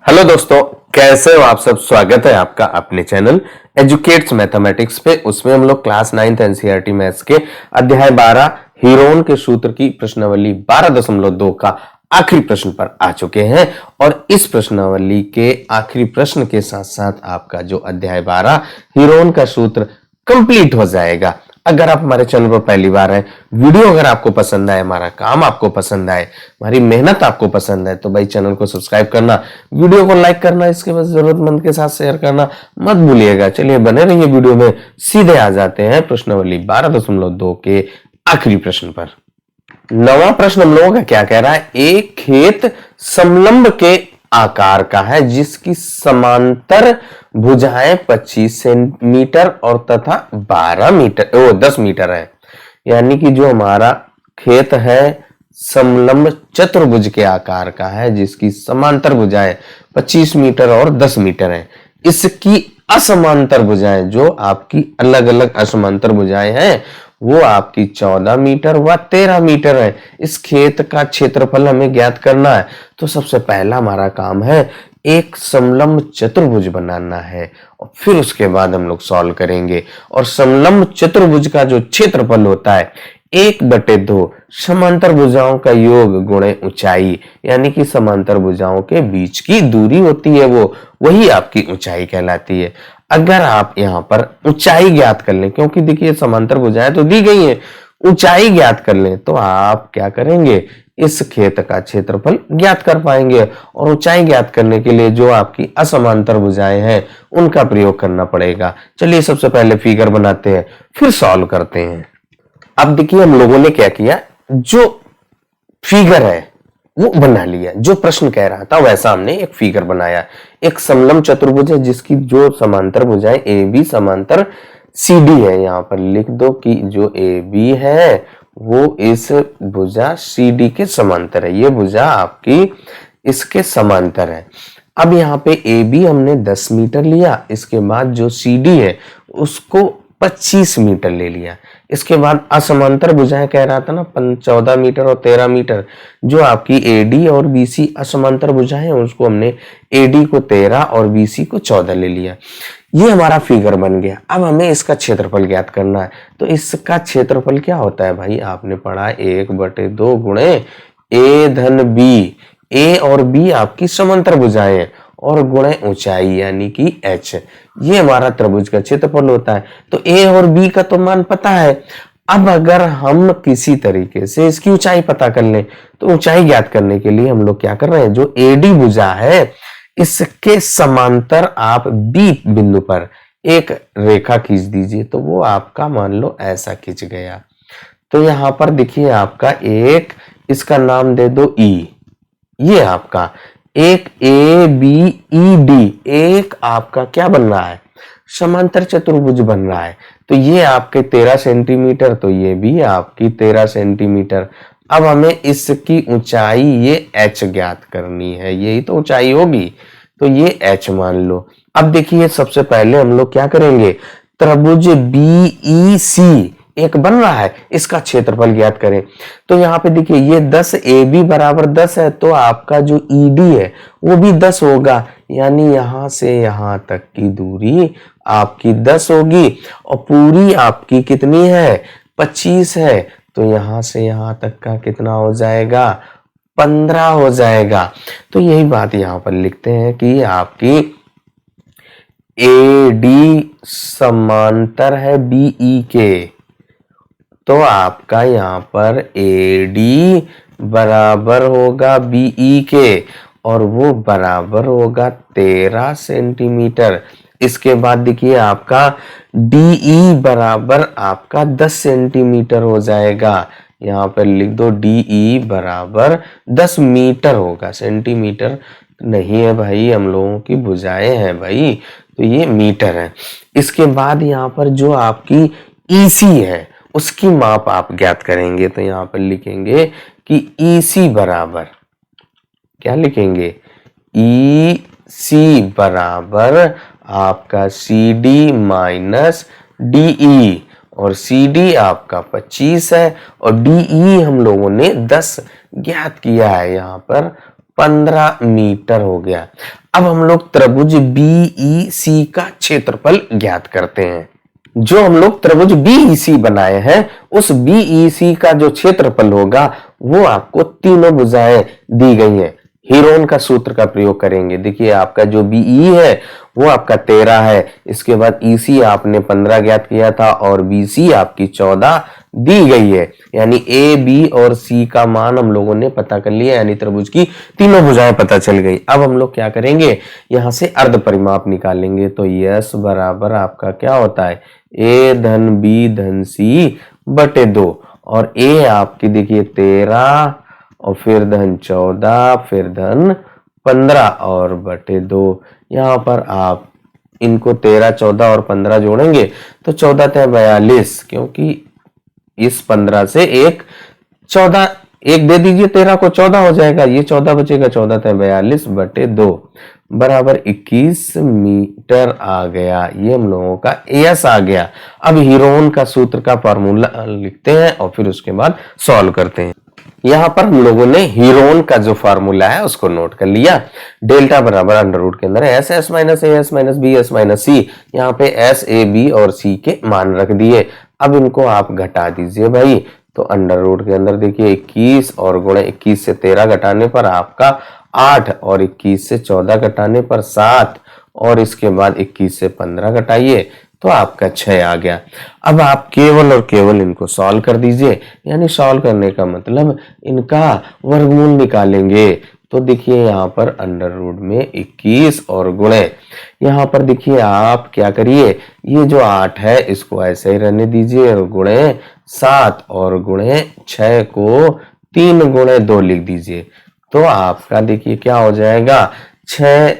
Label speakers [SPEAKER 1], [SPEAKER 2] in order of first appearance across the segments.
[SPEAKER 1] Hello दोस्तों, कैसे हो आप सब। स्वागत है आपका अपने चैनल एजुकेट्स मैथमेटिक्स पे। उसमें हम लोग क्लास 9th एनसीईआरटी मैथ्स के अध्याय 12 हीरोन के सूत्र की प्रश्नावली 12.2 का आखिरी प्रश्न पर आ चुके हैं। और इस प्रश्नावली के आखिरी प्रश्न के साथ साथ आपका जो अध्याय 12 हीरोन का सूत्र कंप्लीट हो जाएगा। अगर आप हमारे चैनल पर पहली बार हैं, वीडियो अगर आपको पसंद आए, हमारा काम आपको पसंद आए, हमारी मेहनत आपको पसंद है, तो भाई चैनल को सब्सक्राइब करना, वीडियो को लाइक करना, इसके बाद जरूरतमंद के साथ शेयर करना मत भूलिएगा। चलिए बने रहिए वीडियो में। सीधे आ जाते हैं प्रश्नावली 12.2 के आखिरी प्रश्न पर। नवा प्रश्न हम लोगों का क्या कह रहा है। एक खेत समलंब के आकार का है जिसकी समांतर भुजाएं 25 सेंटीमीटर और तथा 10 मीटर है। यानी कि जो हमारा खेत है समलंब चतुर्भुज के आकार का है जिसकी समांतर भुजाएं 25 मीटर और 10 मीटर है। इसकी असमांतर भुजाएं, जो आपकी अलग अलग असमांतर भुजाएं हैं, वो आपकी 14 मीटर व 13 मीटर है। इस खेत का क्षेत्रफल हमें ज्ञात करना है। तो सबसे पहला हमारा काम है एक समलंब चतुर्भुज बनाना है और फिर उसके बाद हम लोग सॉल्व करेंगे। और समलंब चतुर्भुज का जो क्षेत्रफल होता है 1/2 समांतर भुजाओं का योग गुणे ऊंचाई, यानी कि समांतर भुजाओं के बीच की दूरी होती है, वो वही आपकी ऊंचाई कहलाती है। अगर आप यहाँ पर ऊंचाई ज्ञात कर लें, क्योंकि देखिए समांतर भुजाएं तो दी गई हैं, ऊंचाई ज्ञात कर लें तो आप क्या करेंगे, इस खेत का क्षेत्रफल ज्ञात कर पाएंगे। और ऊंचाई ज्ञात करने के लिए जो आपकी असमांतर भुजाएं हैं उनका प्रयोग करना पड़ेगा। चलिए सबसे पहले फिगर बनाते हैं, फिर सॉल्व करते हैं। अब देखिए हम लोगों ने क्या किया, जो फिगर है वो बना लिया, जो प्रश्न कह रहा था वैसा हमने एक फिगर बनाया। एक समलंब चतुर्भुज है जिसकी जो समांतर भुजाएं ए बी समांतर सी डी है। यहां पर लिख दो कि जो ए बी है वो इस भुजा सी डी के समांतर है। ये भुजा आपकी इसके समांतर है। अब यहाँ पे ए बी हमने 10 मीटर लिया, इसके बाद जो सी डी है उसको 25 मीटर ले लिया। इसके बाद असमांतर भुजाएं कह रहा था ना 14 मीटर और 13 मीटर, जो आपकी एडी और बीसी असमांतर भुजाएं हैं उसको हमने एडी को 13 और बीसी को 14 ले लिया। ये हमारा फिगर बन गया। अब हमें इसका क्षेत्रफल ज्ञात करना है। तो इसका क्षेत्रफल क्या होता है भाई, आपने पढ़ा 1/2 गुणे ए धन बी। ए और बी आपकी समांतर भुजाएं हैं और गुणे ऊंचाई यानी कि h, ये हमारा त्रिभुज का क्षेत्रफल होता है। तो a और b का तो मान पता है। अब अगर हम किसी तरीके से इसकी ऊंचाई पता कर लें तो ऊंचाई ज्ञात करने के लिए हम लोग क्या कर रहे हैं, जो AD भुजा है इसके समांतर आप B बिंदु पर एक रेखा खींच दीजिए। तो वो आपका मान लो ऐसा खींच गया। तो यहां पर देखिए आपका एक, इसका नाम दे दो E, ये आपका एक ए बी ई डी, एक आपका क्या बन रहा है, समांतर चतुर्भुज बन रहा है। तो ये आपके 13 सेंटीमीटर, तो ये भी आपकी 13 सेंटीमीटर। अब हमें इसकी ऊंचाई ये h ज्ञात करनी है, यही तो ऊंचाई होगी, तो ये h मान लो। अब देखिए सबसे पहले हम लोग क्या करेंगे, त्रिभुज BEC एक बन रहा है, इसका क्षेत्रफल ज्ञात करें। तो यहाँ पे देखिए ये 10 AB बराबर 10 है, तो आपका जो ED है वो भी 10 होगा, यानी यहां से यहां तक की दूरी आपकी 10 होगी। और पूरी आपकी कितनी है, 25 है, तो यहां से यहां तक का कितना हो जाएगा, 15 हो जाएगा। तो यही बात यहां पर लिखते हैं कि आपकी AD समांतर है BE के, तो आपका यहाँ पर AD बराबर होगा BE के और वो बराबर होगा 13 सेंटीमीटर। इसके बाद देखिए आपका DE बराबर आपका 10 सेंटीमीटर हो जाएगा। यहाँ पर लिख दो DE बराबर 10 मीटर होगा, सेंटीमीटर नहीं है भाई, हम लोगों की भुजाएं हैं भाई, तो ये मीटर है। इसके बाद यहाँ पर जो आपकी EC है उसकी माप आप ज्ञात करेंगे। तो यहां पर लिखेंगे कि EC बराबर क्या लिखेंगे, EC बराबर आपका CD माइनस DE, और CD आपका 25 है और DE हम लोगों ने 10 ज्ञात किया है, यहाँ पर 15 मीटर हो गया। अब हम लोग त्रिभुज बीईसी का क्षेत्रफल ज्ञात करते हैं। जो हम लोग त्रिभुज बीईसी बनाए हैं उस बीईसी का जो क्षेत्रफल होगा वो आपको तीनों भुजाएं दी गई हैं। हीरोन का सूत्र का प्रयोग करेंगे। देखिए आपका जो बीई है वो आपका 13 है, इसके बाद ईसी आपने 15 ज्ञात किया था और बीसी आपकी 14 दी गई है। यानी ए बी और सी का मान हम लोगों ने पता कर लिया, यानी त्रिभुज की तीनों भुजाएं पता चल गई। अब हम लोग क्या करेंगे, यहां से अर्ध परिमाप निकालेंगे। तो यस बराबर आपका क्या होता है, ए धन बी धन सी बटे 2, और ए आपकी देखिए 13 और फिर धन 14 फिर धन 15 और बटे 2। यहाँ पर आप इनको 13 14 और 15 जोड़ेंगे तो 14 × 42, क्योंकि इस 15 से एक 14 एक दे दीजिए, 13 को 14 हो जाएगा, ये 14 बचेगा, 14 × 42 बटे 2 बराबर 21 मीटर आ गया। ये हम लोगों का एस आ गया। अब हीरोन का सूत्र का फॉर्मूला लिखते हैं और फिर उसके बाद सॉल्व करते हैं। यहाँ पर हम लोगों ने हीरोन का जो फार्मूला है उसको नोट कर लिया। डेल्टा बराबर अंडर रूट के अंदर S S minus A S minus B S minus C, यहाँ पे एस ए बी और सी के मान रख दिए। अब इनको आप घटा दीजिए भाई, तो अंडर रूट के अंदर देखिए 21 और गुणे 21 से 13 घटाने पर आपका 8 और 21 से 14 घटाने पर 7 और इसके बाद 21 से 15 घटाइए तो आपका 6 आ गया। अब आप केवल और केवल इनको सॉल्व कर दीजिए, यानी सॉल्व करने का मतलब इनका वर्गमूल निकालेंगे। तो देखिए यहाँ पर अंडर रूट में 21 और गुणे, यहाँ पर देखिए आप क्या करिए, ये जो 8 है इसको ऐसे ही रहने दीजिए और गुणे 7 और गुणे 6 को 3 गुणे 2 लिख दीजिए। तो आपका देखिए क्या हो जाएगा, 6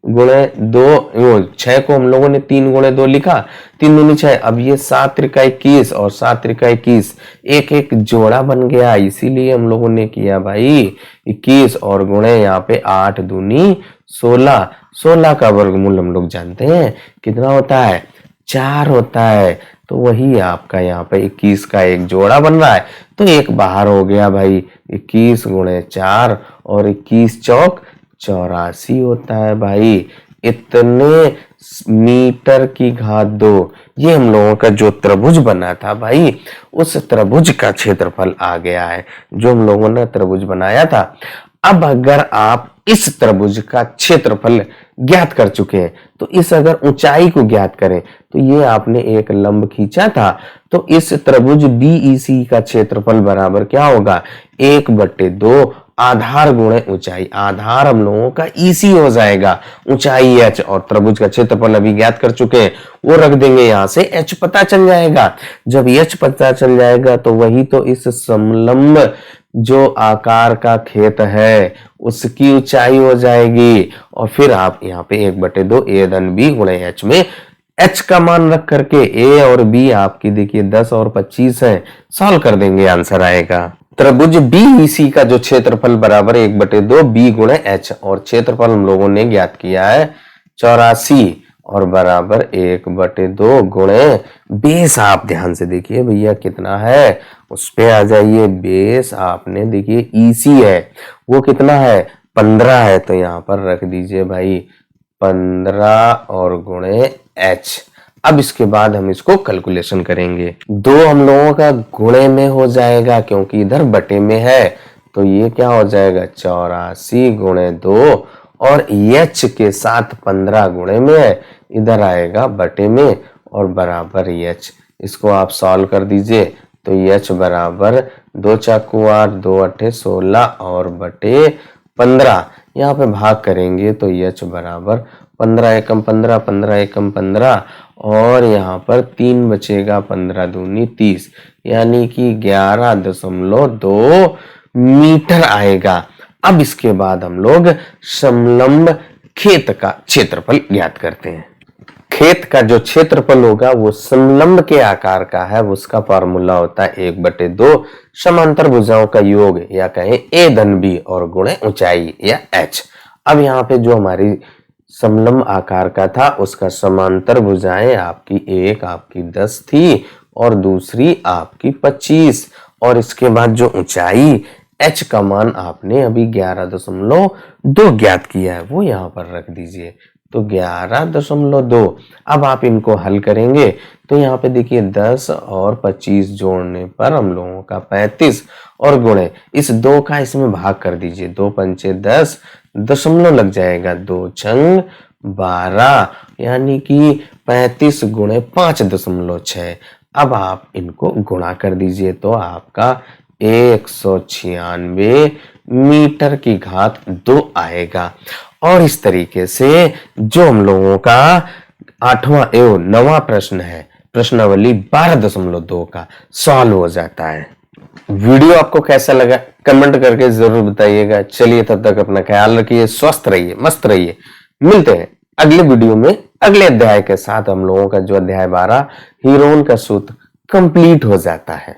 [SPEAKER 1] गुणे 2, 6 को हम लोगों ने 3 गुणे 2 लिखा, 3 दूनी 6। अब ये 7 त्रिका 21 और 7 त्रिका 21 एक एक जोड़ा बन गया, इसीलिए हम लोगों ने किया भाई 21 और गुणे यहाँ पे 8 दूनी 16। 16 का वर्गमूल हम लोग जानते हैं कितना होता है, 4 होता है। तो वही आपका यहाँ पे 21 का एक जोड़ा बन रहा है, तो एक बाहर हो गया भाई। 21 गुणे 4 और 21 चौक 84 होता है भाई। इतने मीटर की घात 2, ये हम लोगों का जो त्रिभुज बना था भाई, उस त्रिभुज का क्षेत्रफल आ गया है जो हम लोगों ने त्रिभुज बनाया था। अब अगर आप इस त्रिभुज का क्षेत्रफल ज्ञात कर चुके हैं तो इस अगर ऊंचाई को ज्ञात करें, तो ये आपने एक लंब खींचा था, तो इस त्रिभुज बीईसी का क्षेत्रफल बराबर क्या होगा, 1/2 आधार गुणे ऊंचाई। आधार हम लोगों का ईसी हो जाएगा, ऊंचाई एच, और त्रिभुज का क्षेत्रफल अभी ज्ञात कर चुके हैं, वो रख देंगे, यहां से एच पता चल जाएगा। जब एच पता चल जाएगा तो वही तो इस समलंब जो आकार का खेत है उसकी ऊंचाई हो जाएगी। और फिर आप यहाँ पे 1/2 ए धन बी गुणे एच में एच का मान रख करके ए और बी आपकी देखिए 10 और 25 है, सॉल्व कर देंगे, आंसर आएगा। त्रिभुज बीईसी का जो क्षेत्रफल बराबर 1/2 बी गुणे एच, और क्षेत्रफल हम लोगों ने ज्ञात किया है 84 और बराबर 1/2 गुणे बेस। आप ध्यान से देखिए भैया कितना है, उस पे आ जाइए। बेस आपने देखिए ईसी है, वो कितना है 15 है, तो यहाँ पर रख दीजिए भाई 15 और गुणे एच। अब इसके बाद हम इसको कैलकुलेशन करेंगे। 2 हम लोगों का गुणे में हो जाएगा क्योंकि इधर बटे में है, तो ये क्या हो जाएगा 84 गुणे 2, और एच के साथ 15 गुणे में है, इधर आएगा बटे में और बराबर एच। इसको आप सॉल्व कर दीजिए तो एच बराबर 2 चाकू 8, 2 अट्ठे 16 और बटे 15। यहाँ पे भाग करेंगे तो एच बराबर 15 एकम 15, 15 एकम 15, और यहाँ पर 3 बचेगा, 15 दूनी 30, यानी कि 11.2 मीटर आएगा। अब इसके बाद हम लोग समलंब खेत का क्षेत्रफल ज्ञात करते हैं। खेत का जो क्षेत्रफल होगा वो समलंब के आकार का है, उसका फॉर्मूला होता है 1/2 समांतर भुजाओं का योग, या कहें ए धन बी और गुणे ऊंचाई या एच। अब यहाँ पे जो हमारी समलंब आकार का था उसका समांतर भुजाएं आपकी एक आपकी 10 थी और दूसरी आपकी 25, और इसके बाद जो ऊंचाई h का मान आपने अभी 11.2 ज्ञात किया है, वो यहाँ पर रख दीजिए। तो 11.2। अब आप इनको हल करेंगे तो यहाँ पे देखिए 10 और 25 जोड़ने पर हम लोगों का 35 और गुणे इस 2 का इसमें भाग कर दीजिए। 2 पंचे 10, दशमलव लग जाएगा, 2 छंग 12, यानी कि 35 गुणे 5.6। अब आप इनको गुणा कर दीजिए तो आपका 196 मीटर की घात 2 आएगा। और इस तरीके से जो हम लोगों का 8वां एवं 9वां प्रश्न है, प्रश्नावली 12.2 का सॉल्व हो जाता है। वीडियो आपको कैसा लगा कमेंट करके जरूर बताइएगा। चलिए तब तक अपना ख्याल रखिए, स्वस्थ रहिए, मस्त रहिए। मिलते हैं अगले वीडियो में अगले अध्याय के साथ। हम लोगों का जो अध्याय 12 हीरोन का सूत्र कंप्लीट हो जाता है।